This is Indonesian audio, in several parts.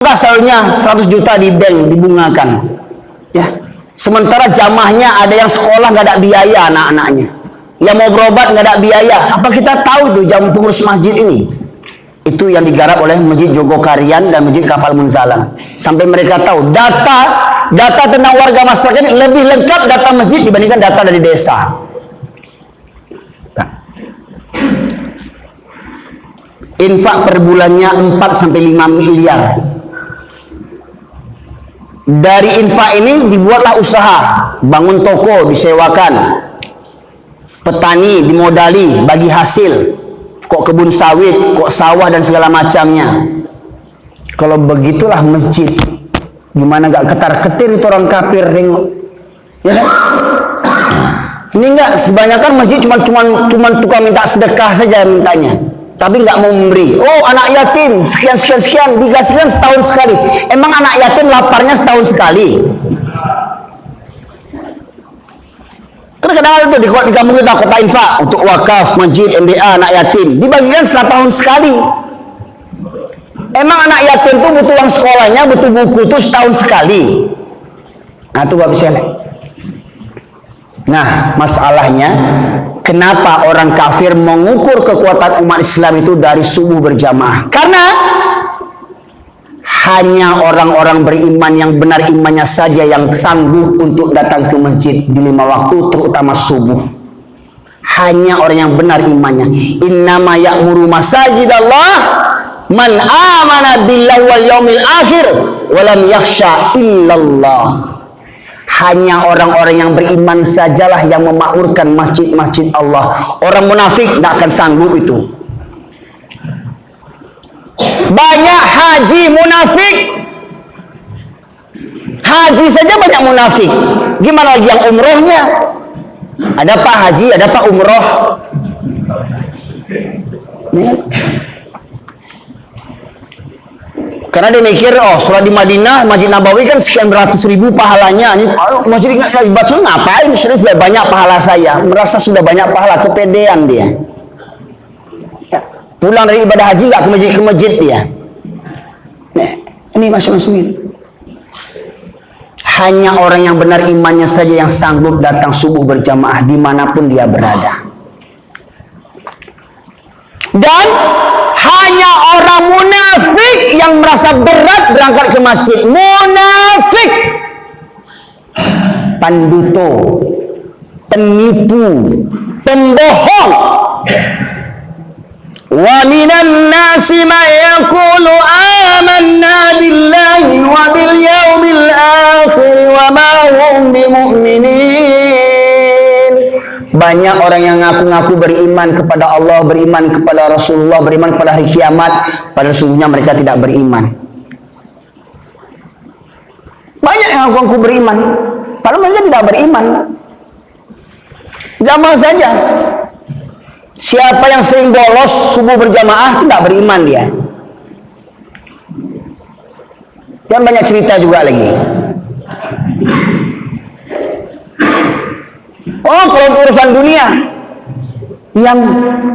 Salurnya 100 juta di bank dibungakan, ya. Sementara jamaahnya ada yang sekolah nggak ada biaya anak-anaknya, yang mau berobat nggak ada biaya. Apa kita tahu itu jam pengurus masjid ini? Itu yang digarap oleh Masjid Jogokarian dan Masjid Kapal Munzalan. Sampai mereka tahu data tentang warga masyarakat ini lebih lengkap data masjid dibandingkan data dari desa. Infak per bulannya 4 sampai 5 miliar. Dari infak ini dibuatlah usaha, bangun toko disewakan, petani dimodali bagi hasil, kok kebun sawit, kok sawah dan segala macamnya. Kalau begitulah masjid, gimana gak ketar-ketir itu orang kafir nengok, ya kan? Ini enggak, sebanyakan masjid cuma tukang minta sedekah saja mintanya, tapi nggak mau memberi. Oh, anak yatim sekian dikasihkan setahun sekali. Emang anak yatim laparnya setahun sekali? Kadang-kadang itu di kampung kita kota infak untuk wakaf, masjid, MBA, anak yatim dibagikan setahun sekali. Emang anak yatim tuh butuh uang sekolahnya, butuh buku tuh setahun sekali. Nah, itu Bapak Sekalian. Nah, masalahnya kenapa orang kafir mengukur kekuatan umat Islam itu dari subuh berjamaah? Karena hanya orang-orang beriman yang benar imannya saja yang sanggup untuk datang ke masjid di 5 waktu, terutama subuh. Hanya orang yang benar imannya. Innama ya'muru masajidallah man amana billahi wal yaumil akhir wa lam yakhsha illallah. Hanya orang-orang yang beriman sajalah yang memakmurkan masjid-masjid Allah. Orang munafik tidak akan sanggup itu. Banyak haji munafik. Haji saja banyak munafik. Gimana lagi yang umrohnya? Ada pak haji, ada pak umroh. Karena dia mikir, oh sholat di Madinah, Masjid Nabawi kan sekian beratus ribu pahalanya. Masjid Baca ngapain? Syarif banyak pahala saya. Merasa sudah banyak pahala, kepedean dia. Ya, pulang dari ibadah haji nggak ke masjid dia. Nah, ini masing-masing. Hanya orang yang benar imannya saja yang sanggup datang subuh berjamaah dimanapun dia berada. Dan hanya orang munafik yang merasa berat berangkat ke masjid. Munafik, panduto, penipu, pembohong. Wa minan nasi ma yaqulu amanna billahi wa bil yaumil akhir wa ma hum bimu'minin. Banyak orang yang ngaku-ngaku beriman kepada Allah, beriman kepada Rasulullah, beriman kepada hari kiamat, padahal sesungguhnya mereka tidak beriman. Banyak yang ngaku-ngaku beriman, padahal mereka tidak beriman. Gampang saja. Siapa yang sering bolos subuh berjamaah tidak beriman dia. Dan banyak cerita juga lagi. Oh, kalau urusan dunia, yang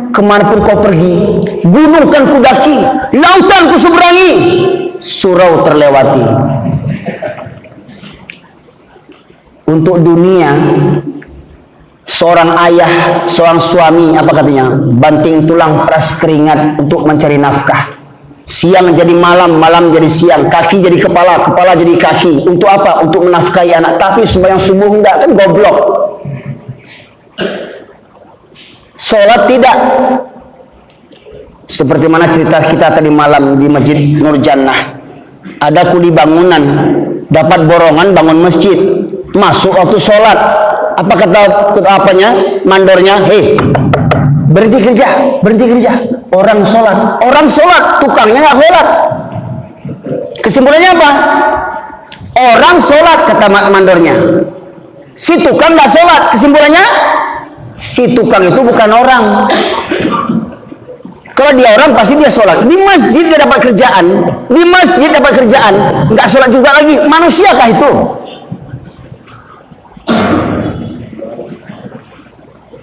kemanapun kau pergi, gunung kan ku daki, lautan ku seberangi, surau terlewati. Untuk dunia, seorang ayah, seorang suami, apa katanya, banting tulang peras keringat untuk mencari nafkah. Siang jadi malam, malam jadi siang, kaki jadi kepala, kepala jadi kaki. Untuk apa? Untuk menafkahi anak. Tapi sembahyang subuh enggak, kan goblok. Sholat tidak. Seperti mana cerita kita tadi malam di Masjid Nur Jannah. Ada kuli bangunan, dapat borongan bangun masjid, masuk waktu sholat. Apa kata mandornya? Hei, berhenti kerja. Orang sholat, tukangnya nggak sholat. Kesimpulannya apa? Orang sholat, kata mandornya. Si tukang nggak sholat. Kesimpulannya, si tukang itu bukan orang. Kalau dia orang pasti dia sholat. Di masjid dia dapat kerjaan, nggak sholat juga lagi. Manusiakah itu?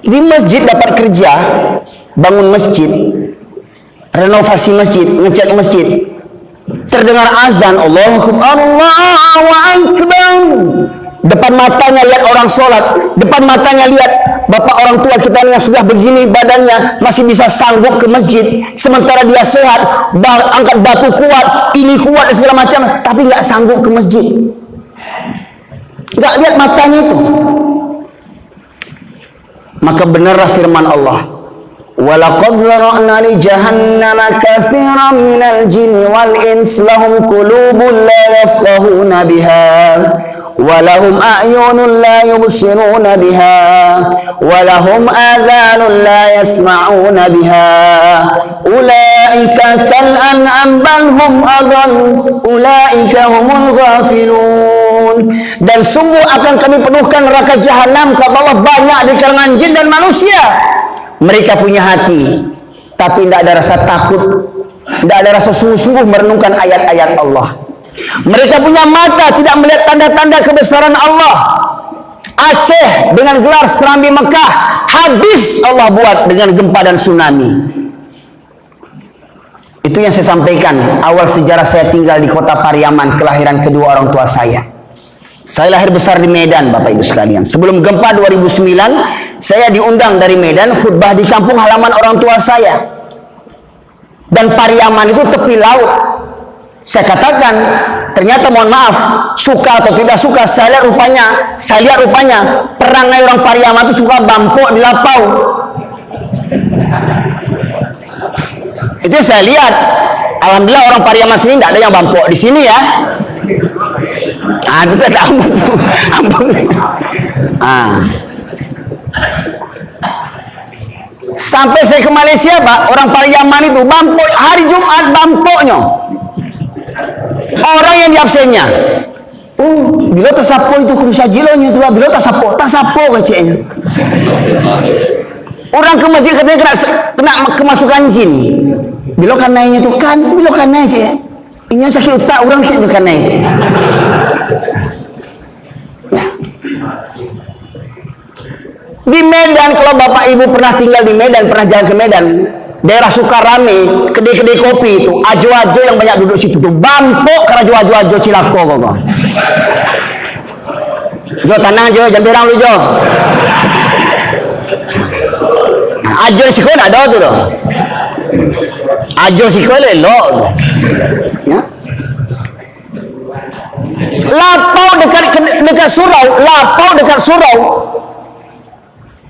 Di masjid dapat kerja, bangun masjid, renovasi masjid, ngecat masjid, terdengar azan, Allahu Akbar. Depan matanya lihat orang sholat, depan matanya lihat bapak orang tua kita yang sudah begini badannya masih bisa sanggup ke masjid, sementara dia sehat, angkat batu kuat, ini kuat dan segala macam, tapi nggak sanggup ke masjid. Nggak lihat matanya itu. Maka benarlah firman Allah, walaqad zara'na li jahannama katsiran minal jinni wal ins lahum qulubun la yafqahuna biha walahum a'yunun la yubsiruna biha walahum adhanun la yasma'una biha ulaika kal an'am bal hum adall ulaika humul ghafilun. Dan sungguh akan kami penuhkan neraka jahanam ke bawah banyak di kalangan jin dan manusia. Mereka punya hati tapi tidak ada rasa takut, tidak ada rasa sungguh-sungguh merenungkan ayat-ayat Allah. Mereka punya mata tidak melihat tanda-tanda kebesaran Allah. Aceh dengan gelar Serambi Mekah habis Allah buat dengan gempa dan tsunami. Itu yang saya sampaikan awal sejarah saya tinggal di kota Pariaman, kelahiran kedua orang tua saya. Saya lahir besar di Medan, Bapak Ibu sekalian. Sebelum gempa 2009, saya diundang dari Medan khutbah di kampung halaman orang tua saya. Dan Pariaman itu tepi laut. Saya katakan, ternyata mohon maaf, suka atau tidak suka, saya lihat rupanya perangai orang Pariaman itu suka bampok di lapau. Itu yang saya lihat. Alhamdulillah orang Pariaman sini tidak ada yang bampok di sini ya. Itu ada ambon. Sampai saya ke Malaysia, Pak, orang Pariaman itu bampok hari Jumat bampoknya. Orang yang di absennya. Bila tersapo itu kumsajilonya itu, bila tersapo keceknya. Orang ke masjid katanya kena kemasukan jin. Bila kanainya itu bila kanai sih. Ini sakit otak orang bila kanai itu. Ya. Di Medan, kalau Bapak Ibu pernah tinggal di Medan, pernah jalan ke Medan, daerah Sukarame, kedai-kedai kopi itu, ajo-ajo yang banyak duduk situ tuh, bampok karena ajo-ajo Cilako kok. Jo tanang jo, jamberang lu jo. Nah, ajo siko nak ada tu loh. Ajo siko lelo. Ya. Lapau dekat surau.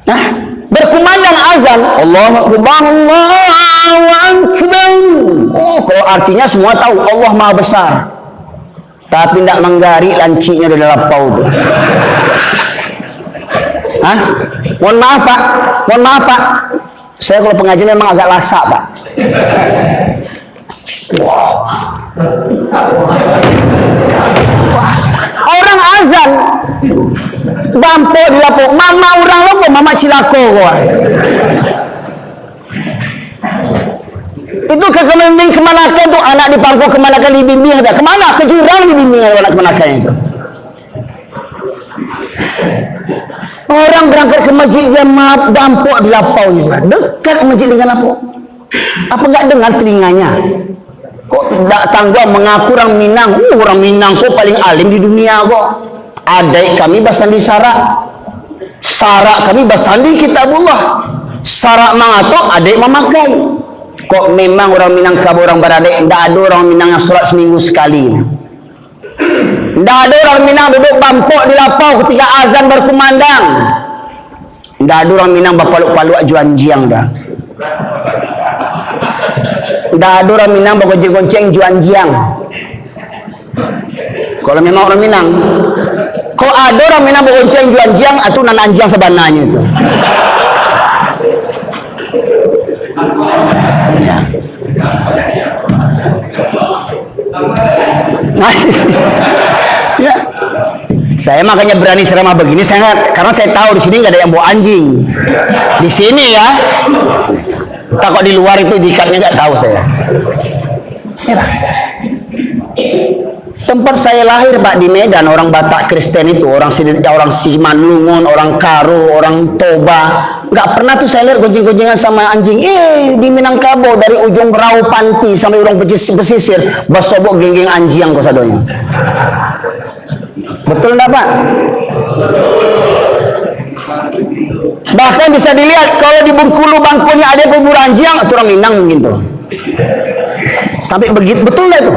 Nah, berkumandang azan, Allahu Akbar. Kalau artinya semua tahu Allah Maha Besar. Tapi tidak menggari lancinya dari lapau itu. Mohon maaf Pak. Saya kalau pengajian memang agak lasak, Pak. Orang azan bampok di lapau, mama orang loko, mama Cilako kok. Itu ke kemanakan tuh anak di pangkok, kemanakan dibimbing ada. Kemana? Ke jurang dibimbing anak kemanakan itu. Orang berangkat ke masjid dia bampok di lapau juga. Dekat masjid dengan lapau. Apa enggak dengar telinganya? Kok tak tangguh mengaku orang Minang? Orang Minang kok paling alim di dunia kok. Adik kami basandi sarak kami basandi kitabullah. Sarak mangato adik memakai. Kok memang orang Minang kabur orang beradik, tidak ada orang Minang yang sholat seminggu sekali. Tidak ada orang Minang duduk bampok di lapau ketika azan berkumandang. Tidak ada orang Minang berpaluk-paluk juan jiang dah. Tidak ada orang Minang bergonceng-gonceng juan jiang. Kalau memang orang Minang, kalau ada orang Minang bergonceng juan jiang, itu nan anjang sebenarnya itu. Ya. Ya. Saya makanya berani ceramah begini, karena saya tahu di sini nggak ada yang bawa anjing. Di sini ya. Takut di luar itu dikatnya nggak tahu saya. Ya, Pak. Tempat saya lahir, Pak, di Medan, orang Batak Kristen itu, orang Simanlungun, orang Karo, orang Toba, Nggak pernah tuh saya lihat gonjeng-gonjengan sama anjing. Di Minangkabau dari ujung Rau Panti sampai urang pesisir, basobok geng-geng anjing kok sadonya. Betul enggak, Pak? Bahkan bisa dilihat kalau di Bengkulu Bangkunya ada kubur anjing, itu orang Minang mungkin tuh. Sampai begitu, betul enggak itu?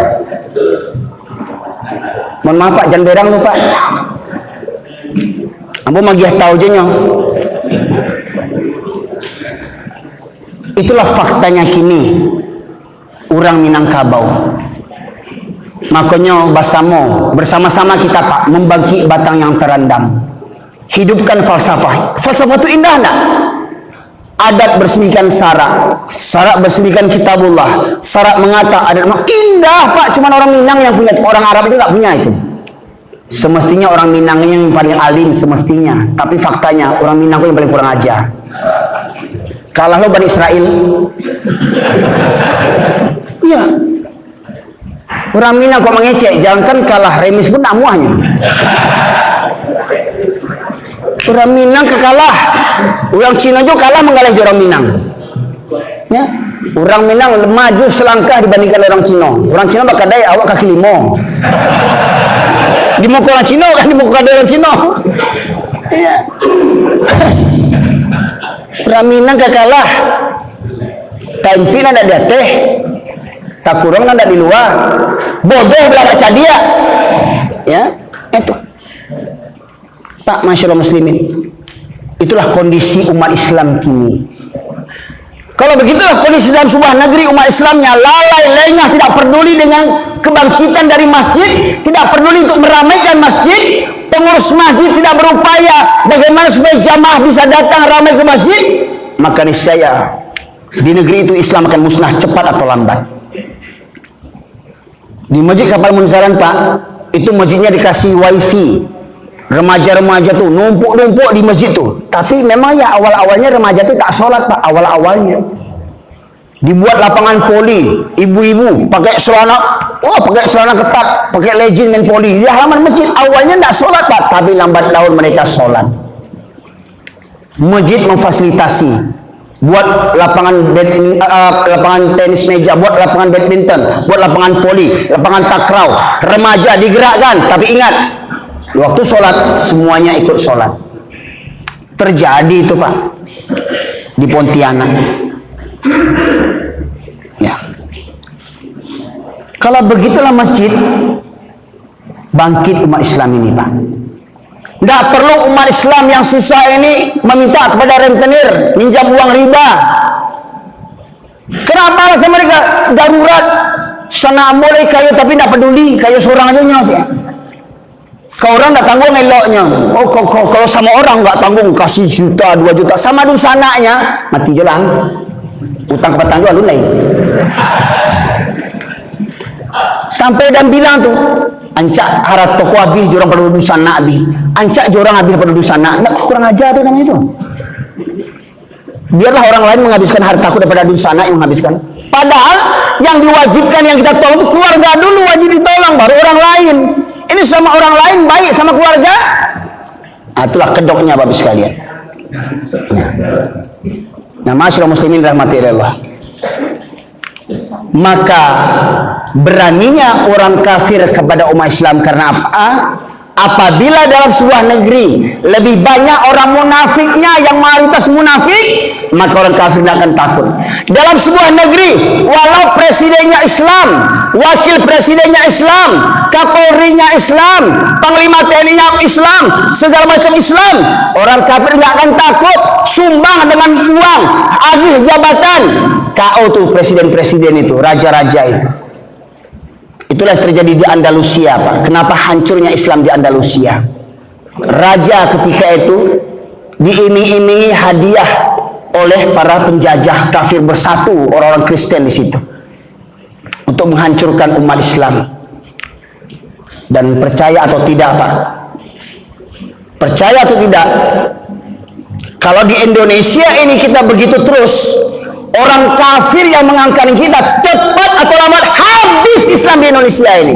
Mohon maaf Pak, jangan berang lu Pak. Ambo magiah tahu aja nyo. Itulah faktanya kini orang Minangkabau. Makanya basamo bersama-sama kita Pak membangkit batang yang terendam. Hidupkan falsafah. Falsafah itu indah enggak? Adat bersemikan syarak, syarak bersemikan kitabullah, syarak mengata adat. Indah Pak, cuman orang Minang yang punya, orang Arab itu nggak punya itu. Semestinya orang Minang yang paling alim semestinya, tapi faktanya orang Minang yang paling kurang ajar. Kalah lo Bani Israel. Iya. Orang Minang kok mengecek, jangankan kalah remis pun amuahnya. Orang Minang kekalah. Orang Cina juga kalah mengalahkan orang Minang. Ya. Orang Minang maju selangkah dibandingkan orang Cina. Orang Cina bakal daya awak kaki limo. Di muka orang Cina kan di muka orang Cina. Iya. Orang Minang kekalah. Tampil ada di teh. Tak kurang ada di luar. Bodoh belah baca dia. Ya, itu. Pak, masyaallah muslimin. Itulah kondisi umat Islam kini. Kalau begitulah kondisi dalam sebuah negeri, umat Islamnya lalai lengah, tidak peduli dengan kebangkitan dari masjid, tidak peduli untuk meramaikan masjid. Pengurus masjid tidak berupaya bagaimana supaya jamaah bisa datang ramai ke masjid. Maka niscaya di negeri itu Islam akan musnah cepat atau lambat. Di masjid Kapal Munzaran Pak, itu masjidnya dikasih wifi. Remaja-remaja tuh numpuk-numpuk di masjid tuh. Tapi memang ya awal-awalnya remaja tuh tak sholat Pak, awal-awalnya. Dibuat lapangan poli, ibu-ibu pakai celana, pakai celana ketat, pakai legend main poli di halaman masjid. Awalnya tak sholat Pak, tapi lambat laun mereka sholat. Masjid memfasilitasi, buat lapangan lapangan tenis meja, buat lapangan badminton, buat lapangan poli, lapangan takraw. Remaja digerakkan, tapi ingat, waktu sholat semuanya ikut sholat. Terjadi itu Pak di Pontianak. Ya. Kalau begitulah masjid bangkit umat Islam ini Pak. Tidak perlu umat Islam yang susah ini meminta kepada rentenir minjam uang riba. Kenapa alasan mereka darurat? Sana boleh kayu tapi tidak peduli, kayu seorang aja nyawa. Kau orang tak tanggung eloknya. Kalau sama orang nggak tanggung kasih juta 2 juta, sama dun sananya mati jelang. Utang ke petang dua lunai. Sampai dan bilang tuh, ancak harat toko habis jorang pada dusan nak habis. Ancak jorang habis pada dusan nak. Nak kurang ajar tuh namanya itu. Biarlah orang lain menghabiskan hartaku daripada dusan nak yang menghabiskan. Padahal yang diwajibkan yang kita tolong itu keluarga dulu wajib ditolong, baru orang lain. Ini sama orang lain baik sama keluarga. Itulah kedoknya Bapak sekalian. Nah, masyaallah muslimin rahmati Allah. Maka beraninya orang kafir kepada umat Islam karena apa? Apabila dalam sebuah negeri lebih banyak orang munafiknya, yang mayoritas munafik, maka orang kafir tidak akan takut. Dalam sebuah negeri, walau presidennya Islam, wakil presidennya Islam, kapolrinya Islam, panglima TNI-nya Islam, segala macam Islam, orang kafir tidak akan takut. Sumbang dengan uang, agih jabatan. KO tuh presiden-presiden itu, raja-raja itu. Itulah yang terjadi di Andalusia Pak. Kenapa hancurnya Islam di Andalusia? Raja ketika itu diiming-imingi hadiah oleh para penjajah kafir, bersatu orang-orang Kristen di situ untuk menghancurkan umat Islam. Dan percaya atau tidak Pak? Percaya atau tidak? Kalau di Indonesia ini kita begitu terus, orang kafir yang mengangkat kita, cepat atau lambat habis Islam di Indonesia ini.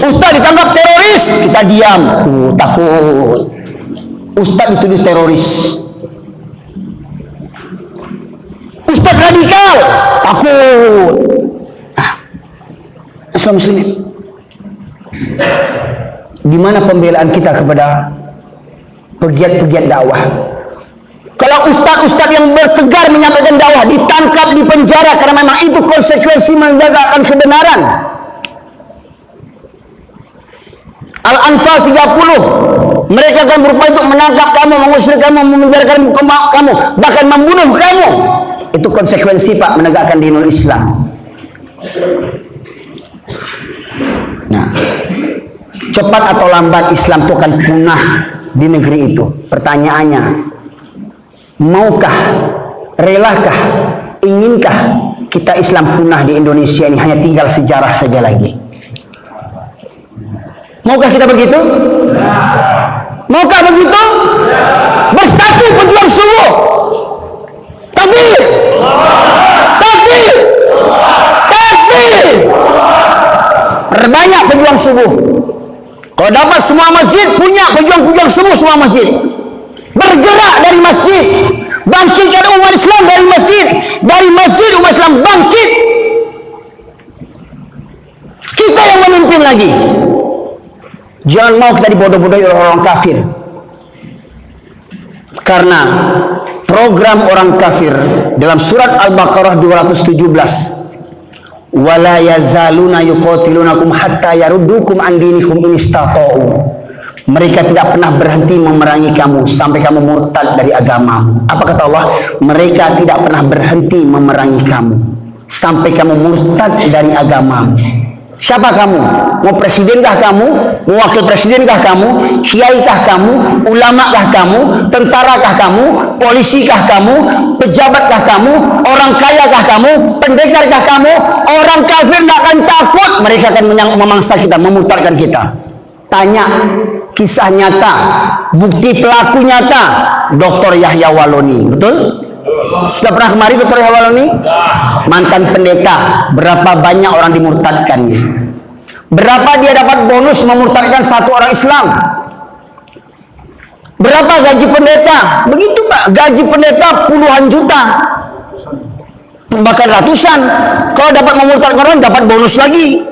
Ustaz ditangkap teroris, kita diam, takut. Ustadz dituduh teroris. Ustadz radikal, takut. Islam muslimin, di mana pembelaan kita kepada pegiat-pegiat dakwah? Kalau ustaz-ustaz yang bertegar menyampaikan dakwah ditangkap, dipenjara karena memang itu konsekuensi menegakkan kebenaran. Al-Anfal 30, mereka akan berupaya untuk menangkap kamu, mengusir kamu, memenjarakan kamu, bahkan membunuh kamu. Itu konsekuensi Pak menegakkan dinul Islam. Nah, cepat atau lambat Islam itu akan punah di negeri itu. Pertanyaannya, maukah, relakah, inginkah kita Islam punah di Indonesia ini, hanya tinggal sejarah saja lagi? Maukah kita begitu? Maukah begitu? Bersatu pejuang subuh. Takbir! Takbir! Takbir! Perbanyak pejuang subuh. Kalau dapat semua masjid, punya pejuang-pejuang subuh semua masjid. Bergerak dari masjid, bangkitkan umat Islam dari masjid, dari masjid umat Islam bangkit. Kita yang memimpin lagi. Jangan mau kita dibodoh-bodohi oleh orang kafir. Karena program orang kafir dalam surat Al-Baqarah 217, wala yazaluna yuqatilunakum hatta yaruddukum an dinikum in istata'u. Mereka tidak pernah berhenti memerangi kamu sampai kamu murtad dari agamamu. Apa kata Allah? Mereka tidak pernah berhenti memerangi kamu sampai kamu murtad dari agamamu. Siapa kamu? Mau presidenkah kamu? Mau wakil presidenkah kamu? Kiaikah kamu? Ulamakah kamu? Tentarakah kamu? Polisikah kamu? Pejabatkah kamu? Orang kayakah kamu? Pendekarkah kamu? Orang kafir tidak akan takut. Mereka akan memangsa kita, memurtadkan kita. Tanya kisah nyata, bukti pelaku nyata, Dr. Yahya Waloni, betul? Sudah pernah kemari Dr. Yahya Waloni? Mantan pendeta. Berapa banyak orang dimurtadkannya? Berapa dia dapat bonus memurtadkan satu orang Islam? Berapa gaji pendeta? Begitu Pak, gaji pendeta puluhan juta, bahkan ratusan. Kalau dapat memurtadkan orang, dapat bonus lagi.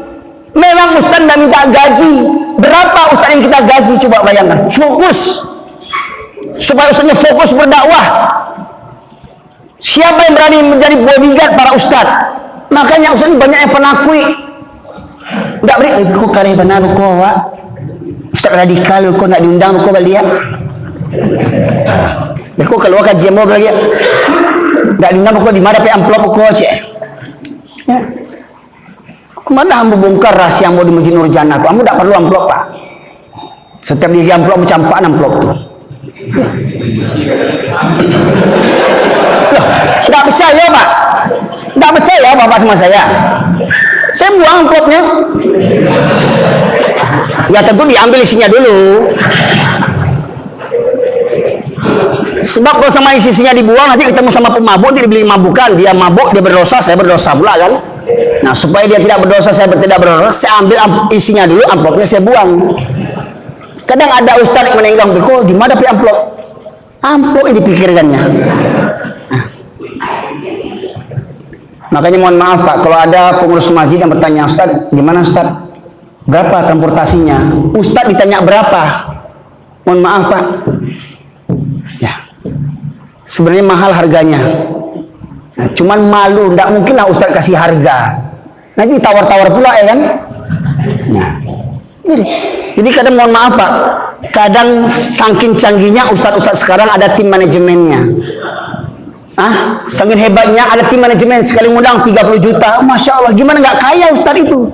Memang Ustaz tidak minta gaji. Berapa Ustaz yang kita gaji? Coba bayangkan. Fokus, supaya Ustaznya fokus berdakwah. Siapa yang berani menjadi bodyguard para Ustaz? Makanya Ustaz banyak yang penakui. Tidak beri, kok kareh benar kok Pak. Ustaz radikal kok nak diundang kok balik. Kok keluar kajian mau lagi. Tidak diundang kok di mana pe amplop kok cek. Ya. Kemana kamu bongkar rahasia mau di Masjid Nurjannah? Kamu tidak perlu amplop Pak. Setiap dia amplop campak amplop tuh. Loh, tidak percaya Pak? Tidak percaya Bapak sama saya? Saya buang amplopnya. Ya tentu diambil isinya dulu. Sebab kalau sama isinya dibuang, nanti ketemu sama pemabuk, dia dibeli mabukan. Dia mabuk, dia berdosa, saya berdosa pula kan. Nah supaya dia tidak berdosa, saya tidak berdosa, saya ambil isinya dulu, amplopnya saya buang. Kadang ada ustaz yang menenggang, kok di mana amplop? Amplop yang dipikirkannya. Nah. Makanya mohon maaf Pak, kalau ada pengurus masjid yang bertanya, Ustaz, gimana Ustaz? Berapa transportasinya? Ustaz ditanya berapa? Mohon maaf Pak. Ya. Sebenarnya mahal harganya. Nah, cuman malu, tidak mungkinlah Ustaz kasih harga. Nanti tawar-tawar pula ya kan? Nah. Jadi kadang mohon maaf Pak, kadang saking canggihnya Ustaz-Ustaz sekarang ada tim manajemennya. Saking hebatnya ada tim manajemen, sekali ngundang 30 juta. Masya Allah, gimana nggak kaya Ustaz itu?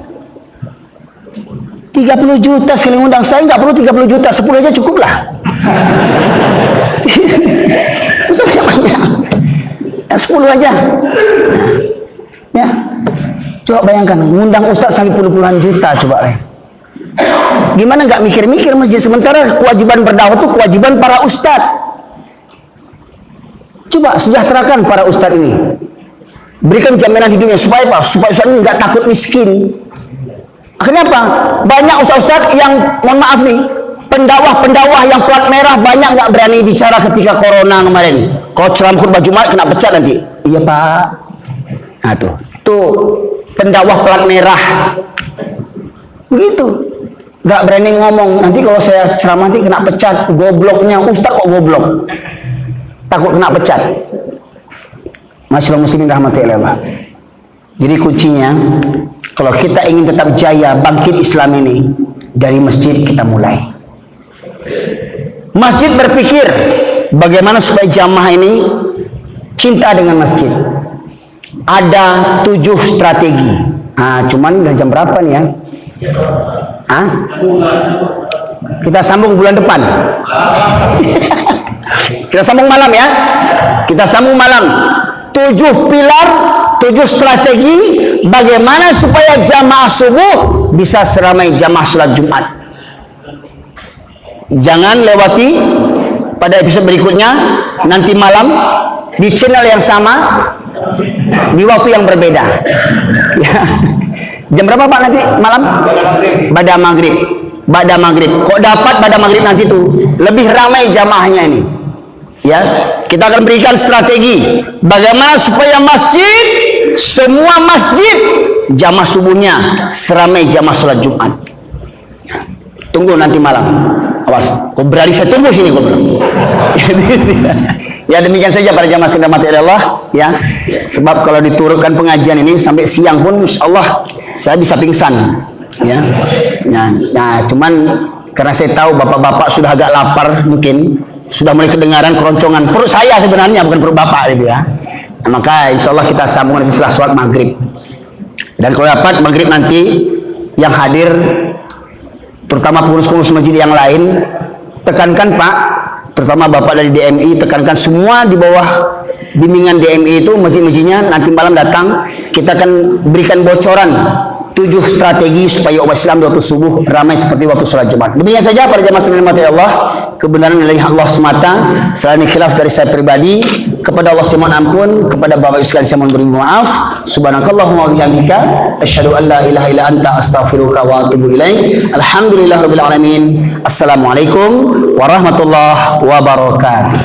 30 juta sekali ngundang. Saya nggak perlu 30 juta, 10 aja cukup lah. Usahanya banyak. Ya, 10 aja. Ya. Coba bayangkan, ngundang Ustaz sampai puluhan juta coba. Gimana nggak mikir-mikir masjid? Sementara kewajiban berdakwah itu kewajiban para ustaz. Coba sejahterakan para ustaz ini, berikan jaminan hidupnya supaya apa? Supaya ustaz ini nggak takut miskin. Akhirnya apa? Banyak ustaz-ustaz yang mohon maaf nih, pendakwah-pendakwah yang plat merah banyak nggak berani bicara ketika corona kemarin. Kalau ceramah khutbah Jumat kena pecat nanti. Iya Pak. Nah tuh pendakwah plat merah. Begitu. Nggak berani ngomong. Nanti kalau saya ceramah nanti kena pecat. Gobloknya Ustaz kok goblok. Takut kena pecat. Masyaallah muslimin rahmati Allah. Jadi kuncinya, kalau kita ingin tetap jaya bangkit Islam ini, dari masjid kita mulai. Masjid berpikir bagaimana supaya jamaah ini cinta dengan masjid. Ada 7 strategi. Cuman udah jam berapa nih ya? Kita sambung bulan depan. Kita sambung malam ya. Kita sambung malam. 7 pilar, 7 strategi bagaimana supaya jamaah subuh bisa seramai jamaah sholat Jumat. Jangan lewati pada episode berikutnya nanti malam di channel yang sama di waktu yang berbeda. Ya. Jam berapa Pak nanti malam? Pada maghrib. Pada maghrib. Kok dapat pada maghrib nanti tuh lebih ramai jamaahnya ini. Ya, kita akan berikan strategi bagaimana supaya masjid, semua masjid jamaah subuhnya seramai jamaah sholat Jumat. Tunggu nanti malam. Awas, kau berani saya tunggu sini kau bilang. Ya demikian saja para jamaah sekalian rahmati Allah ya. Sebab kalau diturunkan pengajian ini sampai siang pun insyaallah saya bisa pingsan ya. Nah, cuman karena saya tahu bapak-bapak sudah agak lapar mungkin sudah mulai kedengaran keroncongan perut saya sebenarnya bukan perut bapak gitu ya. Nah, maka insyaallah kita sambung nanti setelah sholat maghrib. Dan kalau dapat maghrib nanti yang hadir terutama pengurus-pengurus masjid yang lain tekankan Pak, terutama Bapak dari DMI, tekankan semua di bawah bimbingan DMI itu masjid-masjidnya nanti malam datang, kita akan berikan bocoran 7 strategi supaya umat Islam di waktu subuh ramai seperti waktu sholat Jumat. Demikian saja para jamaah sekalian rahmati Allah, kebenaran dari Allah semata, selain khilaf dari saya pribadi. Kepada Allah saya mohon ampun, kepada Bapak Ibu sekalian saya mohon beri maaf. Subhanakallahumma wa bihamdika asyhadu an la ilaha illa anta astaghfiruka wa atubu ilaik. Alhamdulillahirabbil alamin. Assalamualaikum warahmatullahi wabarakatuh.